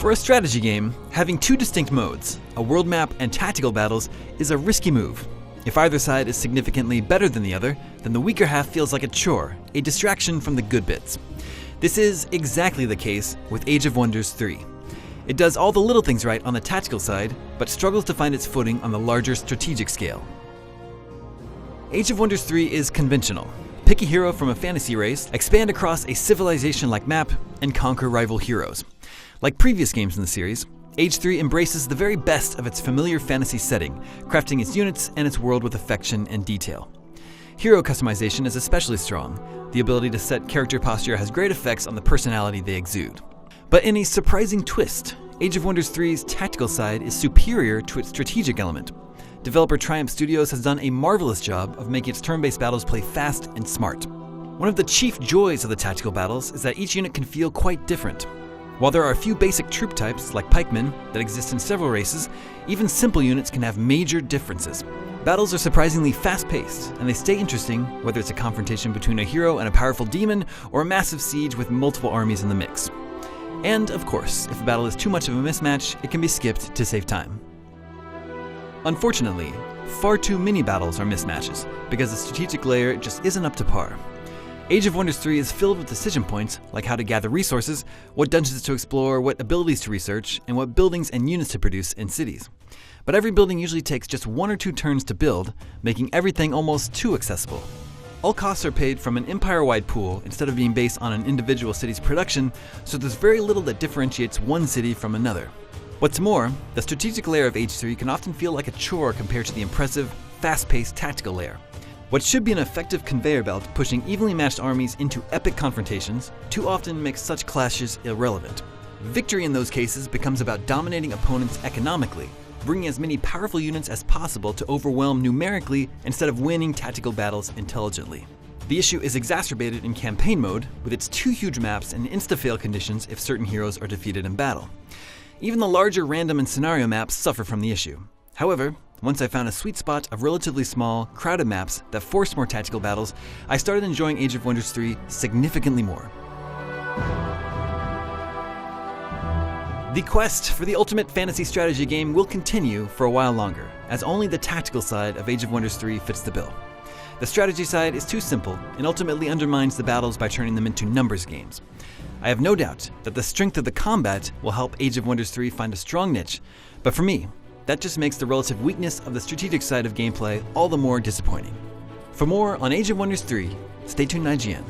For a strategy game, having two distinct modes, a world map and tactical battles, is a risky move. If either side is significantly better than the other, then the weaker half feels like a chore, a distraction from the good bits. This is exactly the case with Age of Wonders 3. It does all the little things right on the tactical side, but struggles to find its footing on the larger strategic scale. Age of Wonders 3 is conventional. Pick a hero from a fantasy race, expand across a civilization-like map, and conquer rival heroes. Like previous games in the series, Age 3 embraces the very best of its familiar fantasy setting, crafting its units and its world with affection and detail. Hero customization is especially strong. The ability to set character posture has great effects on the personality they exude. But in a surprising twist, Age of Wonders 3's tactical side is superior to its strategic element. Developer Triumph Studios has done a marvelous job of making its turn-based battles play fast and smart. One of the chief joys of the tactical battles is that each unit can feel quite different. While there are a few basic troop types, like pikemen, that exist in several races, even simple units can have major differences. Battles are surprisingly fast-paced, and they stay interesting whether it's a confrontation between a hero and a powerful demon, or a massive siege with multiple armies in the mix. And, of course, if a battle is too much of a mismatch, it can be skipped to save time. Unfortunately, far too many battles are mismatches, because the strategic layer just isn't up to par. Age of Wonders 3 is filled with decision points, like how to gather resources, what dungeons to explore, what abilities to research, and what buildings and units to produce in cities. But every building usually takes just 1 or 2 turns to build, making everything almost too accessible. All costs are paid from an empire-wide pool instead of being based on an individual city's production, so there's very little that differentiates one city from another. What's more, the strategic layer of Age 3 can often feel like a chore compared to the impressive, fast-paced tactical layer. What should be an effective conveyor belt pushing evenly matched armies into epic confrontations too often makes such clashes irrelevant. Victory in those cases becomes about dominating opponents economically, bringing as many powerful units as possible to overwhelm numerically instead of winning tactical battles intelligently. The issue is exacerbated in campaign mode, with its 2 huge maps and insta-fail conditions if certain heroes are defeated in battle. Even the larger random and scenario maps suffer from the issue. However, once I found a sweet spot of relatively small, crowded maps that forced more tactical battles, I started enjoying Age of Wonders 3 significantly more. The quest for the ultimate fantasy strategy game will continue for a while longer, as only the tactical side of Age of Wonders 3 fits the bill. The strategy side is too simple and ultimately undermines the battles by turning them into numbers games. I have no doubt that the strength of the combat will help Age of Wonders 3 find a strong niche, but for me, that just makes the relative weakness of the strategic side of gameplay all the more disappointing. For more on Age of Wonders 3, stay tuned to IGN.